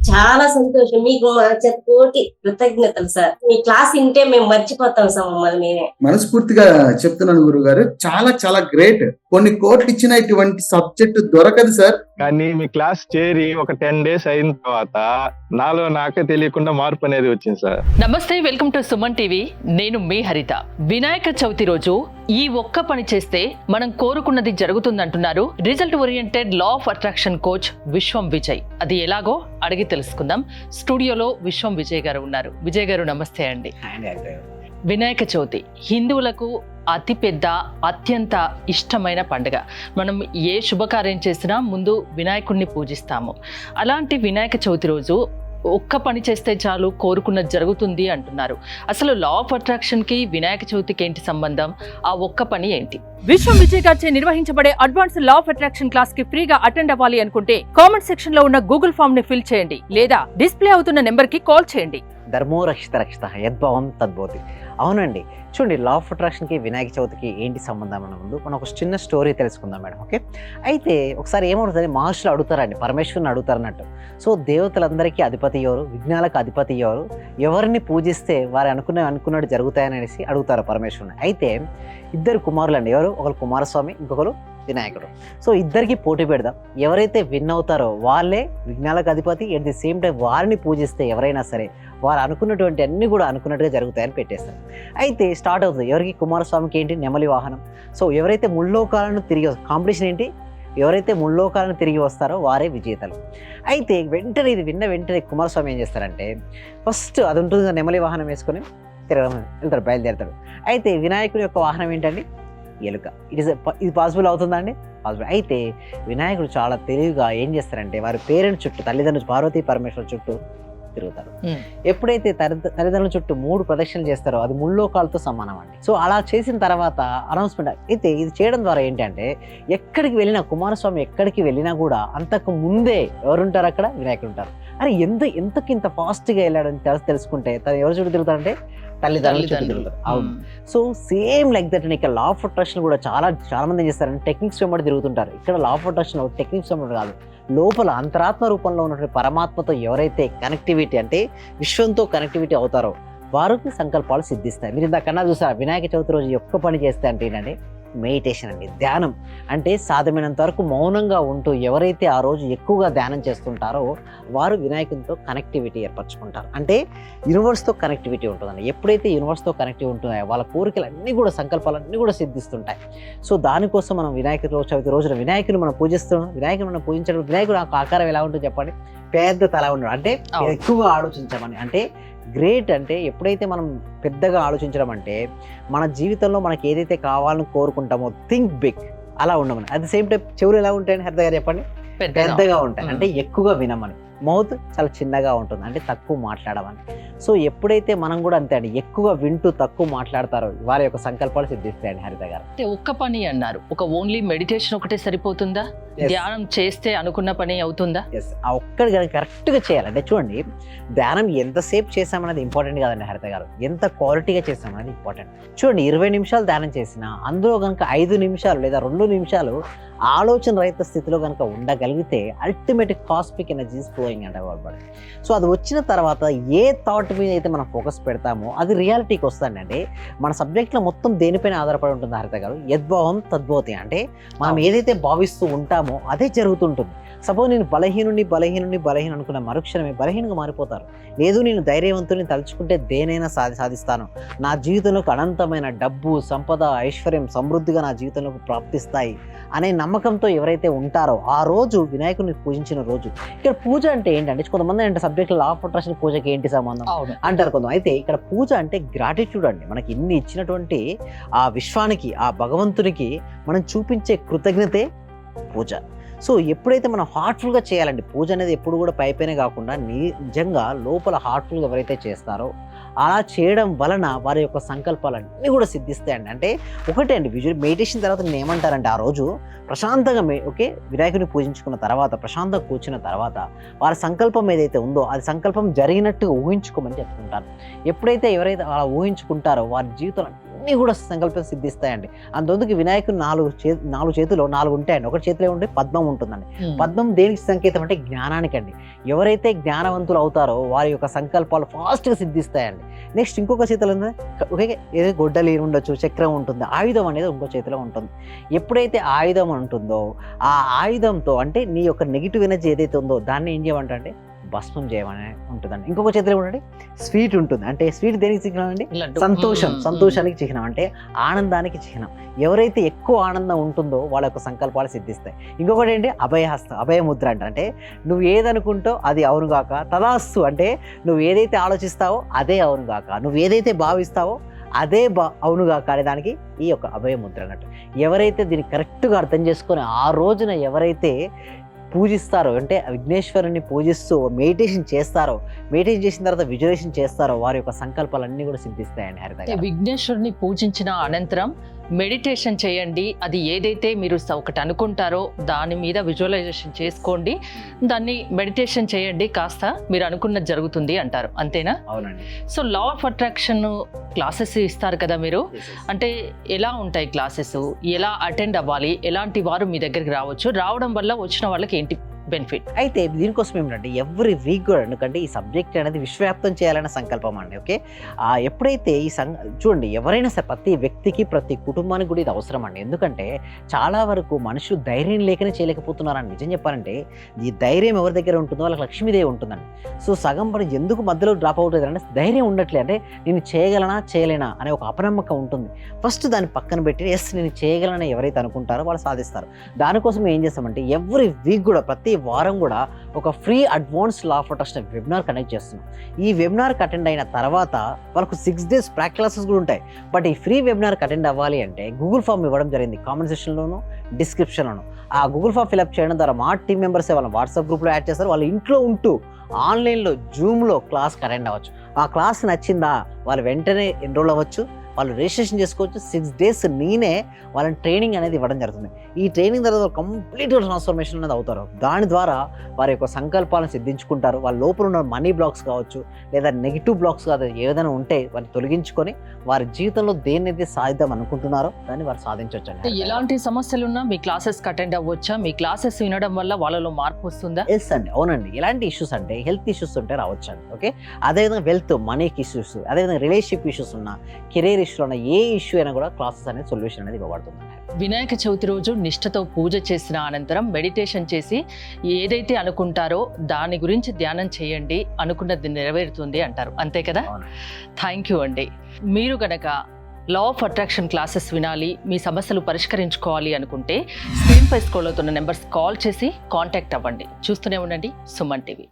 చాలా సంతోషం. మీకు మా కోటి కృతజ్ఞతలు సార్. మీ క్లాస్ వింటే మేము మర్చిపోతాం సార్ మమ్మల్ని మేమే. మనస్ఫూర్తిగా చెప్తున్నాను గురుగారు, చాలా చాలా గ్రేట్. కొన్ని కోట్లు ఇచ్చిన ఇటువంటి సబ్జెక్ట్ దొరకదు సార్. కానీ మీ క్లాస్ చేరి ఒక 10 days అయిన తర్వాత నాలో నాకే తెలియకుండా మార్పు అనేది వచ్చింది సార్. నమస్తే, వెల్కమ్ టు సుమన్ టీవీ. నేను మీ హరిత. వినాయక చవితి రోజు ఈ ఒక్క పని చేస్తే మనం కోరుకున్నది జరుగుతుందంటున్నారు result oriented law of attraction coach Vishwam Vijay. అది ఎలాగో అడిగి తెలుసుకుందాం. స్టూడియోలో విశ్వం విజయ్ గారు ఉన్నారు. విజయ్ గారు నమస్తే అండి. వినాయక చవితి హిందువులకు అతిపెద్ద అత్యంత ఇష్టమైన పండుగ. మనం ఏ శుభకార్యం చేసినా ముందు వినాయకుడిని పూజిస్తాము. అలాంటి వినాయక చవితి రోజు ఒక్క పని చేస్తే చాలు కోరుకున్నది జరుగుతుంది అంటున్నారు. అసలు లా ఆఫ్ అట్రాక్షన్ కి వినాయక చవితికి ఏంటి సంబంధం? ఆ ఒక్క పని ఏంటి? విశ్వం విజయ్ గారిచే నిర్వహించబడే advance law of attraction class కి ఫ్రీగా అటెండ్ అవ్వాలి అనుకుంటే కామెంట్ సెక్షన్ లో ఉన్న గూగుల్ ఫామ్ ని ఫిల్ చేయండి, లేదా డిస్ప్లే అవుతున్న నెంబర్ కి కాల్ చేయండి. ధర్మో రక్షిత రక్షిత యద్భావం తద్భవతి. అవునండి, చూడండి, లా ఆఫ్ అట్రాక్షన్కి వినాయక చవితికి ఏంటి సంబంధం అన్న ముందు మనం ఒక చిన్న స్టోరీ తెలుసుకుందాం మేడం. ఓకే, అయితే ఒకసారి ఏమవుతుంది, మహర్షులు అడుగుతారండి, పరమేశ్వరుని అడుగుతారు అన్నట్టు. సో దేవతలందరికీ అధిపతి ఎవరు, విఘ్నాలకు అధిపతి ఎవరు, ఎవరిని పూజిస్తే వారు అనుకున్నట్టు జరుగుతాయని అనేసి అడుగుతారు పరమేశ్వరుని. అయితే ఇద్దరు కుమారులు అండి, ఎవరు, ఒకరు కుమారస్వామి, ఇంకొకరు వినాయకుడు. సో ఇద్దరికి పోటీ పెడదాం, ఎవరైతే విన్ అవుతారో వాళ్ళే విఘ్నాలకు అధిపతి. ఎట్ ది సేమ్ టైం వారిని పూజిస్తే ఎవరైనా సరే వారు అనుకున్నటువంటి అన్నీ కూడా అనుకున్నట్టుగా జరుగుతాయని పెట్టేస్తారు. అయితే స్టార్ట్ అవుతుంది. ఎవరికి, కుమారస్వామికి ఏంటి, నెమలి వాహనం. సో ఎవరైతే ముల్లోకాలను తిరిగి కాంపిటీషన్ ఏంటి, ఎవరైతే ముల్లోకాలను తిరిగి వస్తారో వారే విజేతలు. అయితే వెంటనే ఇది విన్న వెంటనే కుమారస్వామి ఏం చేస్తారంటే, ఫస్ట్ అది ఉంటుంది నెమలి వాహనం వేసుకొని తిరగడం వెళ్తాడు, బయలుదేరుతాడు. అయితే వినాయకుడి యొక్క వాహనం ఏంటండి, ఎలుక. ఇది పాసిబుల్ అవుతుందా అండి? పాసిబుల్. అయితే వినాయకుడు చాలా తెలివిగా ఏం చేస్తారంటే, వారి పేరెంట్స్ చుట్టూ, తల్లిదండ్రులు పార్వతీ పరమేశ్వరు చుట్టూ తిరుగుతారు. ఎప్పుడైతే తల్లిదండ్రుల చుట్టూ 3 ప్రదక్షిణలు చేస్తారో అది ముల్లోకాలతో సమానం అండి. సో అలా చేసిన తర్వాత అనౌన్స్మెంట్. అయితే ఇది చేయడం ద్వారా ఏంటంటే, ఎక్కడికి వెళ్ళినా, కుమారస్వామి ఎక్కడికి వెళ్ళినా కూడా అంతకు ముందే ఎవరుంటారు అక్కడ, వినాయకుడు ఉంటారు. అరే ఎంతకి ఇంత ఫాస్ట్గా వెళ్ళాడని తెలుసుకుంటే తను ఎవరు చుట్టూ తిరుగుతారంటే తల్లిదండ్రులు చుట్టూ తిరుగుతారు. అవును. సో సేమ్ లైక్ దట్ అండి. ఇక్కడ లా ఆఫ్ అట్రాక్షన్ కూడా చాలా మంది ఏం చేస్తారంటే టెక్నిక్స్ వెంబడి తిరుగుతుంటారు. ఇక్కడ లా ఆఫ్ అట్రాక్షన్ టెక్నిక్స్ వెంబడి కాదు, లోపల అంతరాత్మ రూపంలో ఉన్నటువంటి పరమాత్మతో ఎవరైతే కనెక్టివిటీ, అంటే విశ్వంతో కనెక్టివిటీ అవుతారో వారికి సంకల్పాలు సిద్ధిస్తాయి. మీరు ఇంతకన్నా చూసారా, వినాయక చవితి రోజు ఒక్క పని చేస్తే అంటే ఏంటంటే మెడిటేషన్ అండి, ధ్యానం. అంటే సాధ్యమైనంత వరకు మౌనంగా ఉంటూ ఎవరైతే ఆ రోజు ఎక్కువగా ధ్యానం చేస్తుంటారో వారు వినాయకునితో కనెక్టివిటీ ఏర్పరచుకుంటారు. అంటే యూనివర్స్తో కనెక్టివిటీ ఉంటుందండి. ఎప్పుడైతే యూనివర్స్తో కనెక్టివిటీ ఉంటున్నాయో వాళ్ళ కోరికలన్నీ కూడా, సంకల్పాలన్నీ కూడా సిద్ధిస్తుంటాయి. సో దానికోసం మనం వినాయక చవితి రోజున వినాయకుని మనం పూజిస్తున్నాం. వినాయకుని మనం పూజించడం, వినాయకుడు ఆకారం ఎలా ఉంటుంది చెప్పండి, పెద్ద తల ఉండడం, అంటే ఎక్కువగా ఆలోచించమని. అంటే గ్రేట్. అంటే ఎప్పుడైతే మనం పెద్దగా ఆలోచించడం అంటే మన జీవితంలో మనకి ఏదైతే కావాలని కోరుకుంటామో థింక్ బిగ్, అలా ఉండమని. అట్ ది సేమ్ టైం చెవులు ఎలా ఉంటాయని హరిత గారు చెప్పండి, పెద్దగా ఉంటాయి. అంటే ఎక్కువగా వినమని. మౌత్ చాలా చిన్నగా ఉంటుంది, అంటే తక్కువ మాట్లాడమని. సో ఎప్పుడైతే మనం కూడా అంతే అండి, ఎక్కువ వింటూ తక్కువ మాట్లాడతారో వారి యొక్క సంకల్పాలు సిద్ధిస్తాయండి. హరిత గారు అంటే ఒక్క పని అన్నారు, ఒక ఓన్లీ మెడిటేషన్ ఒకటే సరిపోతుందా? ధ్యానం చేస్తే అనుకున్న పని అవుతుందా? ఎస్, ఆ ఒక్కటి కనుక కరెక్ట్గా చేయాలంటే, చూడండి, ధ్యానం ఎంతసేపు చేసామన్నది ఇంపార్టెంట్ కాదండి హరిత గారు, ఎంత క్వాలిటీగా చేసామన్నది ఇంపార్టెంట్. చూడండి, 20 నిమిషాలు ధ్యానం చేసినా అందులో కనుక 5 నిమిషాలు లేదా 2 నిమిషాలు ఆలోచన రహిత స్థితిలో కనుక ఉండగలిగితే అల్టిమేట్ కాస్మిక్ ఎనర్జీస్ ఫ్లోయింగ్ అంటే వాడబడి. సో అది వచ్చిన తర్వాత ఏ థాట్ మీద అయితే మనం ఫోకస్ పెడతామో అది రియాలిటీకి వస్తుందండి. మన సబ్జెక్ట్లో మొత్తం దేనిపైన ఆధారపడి ఉంటుంది హరిత గారు, యద్భావం తద్భవతి. అంటే మనం ఏదైతే భావిస్తూ ఉంటామో అదే జరుగుతుంటుంది. సపోజ్ నేను బలహీన అనుకున్న మరుక్షణమే బలహీనంగా మారిపోతారు. లేదు, నేను ధైర్యవంతుని తలుచుకుంటే దేనైనా సాధిస్తాను, నా జీవితంలోకి అనంతమైన డబ్బు, సంపద, ఐశ్వర్యం, సమృద్ధిగా నా జీవితంలోకి ప్రాప్తిస్తాయి అనే నమ్మకంతో ఎవరైతే ఉంటారో ఆ రోజు వినాయకుడిని పూజించిన రోజు. ఇక్కడ పూజ అంటే ఏంటంటే, కొంతమంది అంటే సబ్జెక్ట్లో లా ఆఫ్ అట్రాక్షన్ పూజకి ఏంటి సంబంధం అంటారు కొంత. అయితే ఇక్కడ పూజ అంటే గ్రాటిట్యూడ్ అండి. మనకి ఇన్ని ఇచ్చినటువంటి ఆ విశ్వానికి, ఆ భగవంతునికి మనం చూపించే కృతజ్ఞతే పూజ. సో ఎప్పుడైతే మనం హార్ట్ఫుల్గా చేయాలండి, పూజ అనేది ఎప్పుడు కూడా పైపైనే కాకుండా నిజంగా లోపల హార్ట్ఫుల్గా ఎవరైతే చేస్తారో అలా చేయడం వలన వారి యొక్క సంకల్పాలన్నీ కూడా సిద్ధిస్తాయండి. అంటే ఒకటే అండి, విజువల్ మెడిటేషన్ తర్వాత నేను ఏమంటారంటే, ఆ రోజు ప్రశాంతంగా వినాయకుడిని పూజించుకున్న తర్వాత ప్రశాంతంగా కూర్చున్న తర్వాత వారి సంకల్పం ఏదైతే ఉందో అది సంకల్పం జరిగినట్టుగా ఊహించుకోమని చెప్తుంటాను. ఎప్పుడైతే ఎవరైతే అలా ఊహించుకుంటారో వారి జీవితంలో అన్నీ కూడా సంకల్పం సిద్ధిస్తాయండి. అందుకు వినాయకుడు నాలుగు చేతులు 4 ఉంటాయండి. ఒకటి చేతిలో ఉంటే పద్మం ఉంటుందండి. పద్మం దేనికి సంకేతం అంటే జ్ఞానానికి అండి. ఎవరైతే జ్ఞానవంతులు అవుతారో వారి యొక్క సంకల్పాలు ఫాస్ట్గా సిద్ధిస్తాయండి. నెక్స్ట్ ఇంకొక చేతిలో ఏదో గొడ్డలి ఉండొచ్చు, చక్రం ఉంటుంది, ఆయుధం అనేది ఇంకో చేతిలో ఉంటుంది. ఎప్పుడైతే ఆయుధం ఉంటుందో ఆ ఆయుధంతో అంటే నీ యొక్క నెగిటివ్ ఎనర్జీ ఏదైతే ఉందో దాన్ని ఏం చేయమంటే భస్మం చేయమని ఉంటుందండి. ఇంకొక చేతిలో ఉండండి స్వీట్ ఉంటుంది. అంటే స్వీట్ దేనికి చిహ్నం అండి? సంతోషానికి చిహ్నం, అంటే ఆనందానికి చిహ్నం. ఎవరైతే ఎక్కువ ఆనందం ఉంటుందో వాళ్ళ యొక్క సంకల్పాలు సిద్ధిస్తాయి. ఇంకొకటి ఏంటి? అభయహస్తం, అభయముద్ర అంటే నువ్వు ఏదనుకుంటో అది అవును గాక, తదాస్తు అంటే నువ్వు ఏదైతే ఆలోచిస్తావో అదే అవును గాక, నువ్వు ఏదైతే భావిస్తావో అదే అవునుగా కానీ దానికి ఈ యొక్క అభయముద్ర అన్నట్టు. ఎవరైతే దీన్ని కరెక్ట్గా అర్థం చేసుకొని ఆ రోజున ఎవరైతే పూజిస్తారో అంటే విఘ్నేశ్వరుని పూజిస్తూ మెడిటేషన్ చేస్తారో, మెడిటేషన్ చేసిన తర్వాత విజువలైజేషన్ చేస్తారో వారి యొక్క సంకల్పాలన్నీ కూడా సిద్ధిస్తాయండి. హరిత గారు, విఘ్నేశ్వరుని పూజించిన అనంతరం మెడిటేషన్ చేయండి. అది ఏదైతే మీరు ఒకటి అనుకుంటారో దాని మీద విజువలైజేషన్ చేసుకోండి, దాన్ని మెడిటేషన్ చేయండి, కాస్త మీరు అనుకున్నది జరుగుతుంది అంటారు, అంతేనా? అవునండి. So law of attraction classes ఇస్తారు కదా మీరు, అంటే ఎలా ఉంటాయి క్లాసెస్, ఎలా అటెండ్ అవ్వాలి, ఎలాంటి వారు మీ దగ్గరికి రావచ్చు, రావడం వల్ల వచ్చిన వాళ్ళకి ఏంటి బెనిఫిట్? అయితే దీనికోసం ఏమిటంటే ఎవ్రీ వీక్ కూడా, ఎందుకంటే ఈ సబ్జెక్ట్ అనేది విశ్వవ్యాప్తం చేయాలనే సంకల్పం అండి. ఓకే, ఎప్పుడైతే చూడండి ఎవరైనా సరే ప్రతి వ్యక్తికి ప్రతి కుటుంబానికి కూడా ఇది అవసరం అండి. ఎందుకంటే చాలా వరకు మనుషులు ధైర్యం లేకనే చేయలేకపోతున్నారని. నిజం చెప్పాలంటే ఈ ధైర్యం ఎవరి దగ్గర ఉంటుందో వాళ్ళకి లక్ష్మీదేవి ఉంటుందండి. సో సగం పని ఎందుకు మధ్యలో డ్రాప్ అవుట్ అవుతారంటే ధైర్యం ఉండట్లే, అంటే నేను చేయగలనా చేయలేనా అనే ఒక అపనమ్మకం ఉంటుంది. ఫస్ట్ దాన్ని పక్కన పెట్టి ఎస్ నేను చేయగలనని ఎవరైతే అనుకుంటారో వాళ్ళు సాధిస్తారు. దానికోసం ఏం చేస్తామంటే ఎవ్రీ వీక్ కూడా ప్రతి వారం కూడా ఒక free advance law of attraction webinar conduct చేస్తున్నాం. ఈ వెబినార్కి అటెండ్ అయిన తర్వాత వాళ్ళకు 6 days ప్రాక్టికల్ క్లాసెస్ కూడా ఉంటాయి. బట్ ఈ ఫ్రీ వెబినార్కి అటెండ్ అవ్వాలి అంటే గూగుల్ ఫామ్ ఇవ్వడం జరిగింది, కామెంట్ సెక్షన్లోను డిస్క్రిప్షన్లోను. ఆ గూగుల్ ఫామ్ ఫిల్అప్ చేయడం ద్వారా మా టీం మెంబర్స్ వాళ్ళ వాట్సాప్ గ్రూప్లో యాడ్ చేస్తారు. వాళ్ళ ఇంట్లో ఉంటూ ఆన్లైన్లో జూమ్లో క్లాస్కి అటెండ్ అవ్వచ్చు. ఆ క్లాస్ నచ్చిందా వాళ్ళు వెంటనే ఎన్రోల్ అవ్వచ్చు, వాళ్ళు రిజిస్ట్రేషన్ చేసుకోవచ్చు. 6 days నేనే వాళ్ళని ట్రైనింగ్ అనేది ఇవ్వడం జరుగుతుంది. ఈ ట్రైనింగ్ తర్వాత కంప్లీట్గా ట్రాన్స్ఫర్మేషన్ అనేది అవుతారు. దాని ద్వారా వారి యొక్క సంకల్పాలను సిద్ధించుకుంటారు. వాళ్ళ లోపల ఉన్న మనీ బ్లాక్స్ కావచ్చు లేదా నెగిటివ్ బ్లాక్స్ కాదు ఏదైనా ఉంటే వాటిని తొలగించుకొని వారి జీవితంలో దేన్నైతే సాధిద్దాం అనుకుంటున్నారో దాన్ని వారు సాధించవచ్చు అండి. ఎలాంటి సమస్యలు ఉన్నా మీ క్లాసెస్కి అటెండ్ అవ్వచ్చా? మీ క్లాసెస్ వినడం వల్ల వాళ్ళలో మార్పు వస్తుందా? ఎస్ అండి, అవునండి. ఎలాంటి ఇష్యూస్ అంటే హెల్త్ ఇష్యూస్ ఉంటే రావచ్చు అండి. ఓకే, అదేవిధంగా వెల్త్ మనీకి ఇష్యూస్, అదేవిధంగా రిలేషన్షిప్ ఇష్యూస్ ఉన్నా, కెరీర్ ఇష్యూ ఉన్న ఏ ఇష్యూ అయినా కూడా క్లాసెస్ అనేది సొల్యూషన్ అనేది ఇవ్వబడుతుంది. వినాయక చవితి రోజు నిష్ఠతో పూజ చేసిన అనంతరం మెడిటేషన్ చేసి ఏదైతే అనుకుంటారో దాని గురించి ధ్యానం చేయండి, అనుకున్నది నెరవేరుతుంది అంటారు, అంతే కదా? థ్యాంక్ యూ అండి. మీరు గనక లా ఆఫ్ అట్రాక్షన్ క్లాసెస్ వినాలి, మీ సమస్యలు పరిష్కరించుకోవాలి అనుకుంటే స్క్రీన్ పై స్క్రోల్ అవుతున్న నెంబర్స్ కాల్ చేసి కాంటాక్ట్ అవ్వండి. చూస్తూనే ఉండండి సుమన్ టీవీ.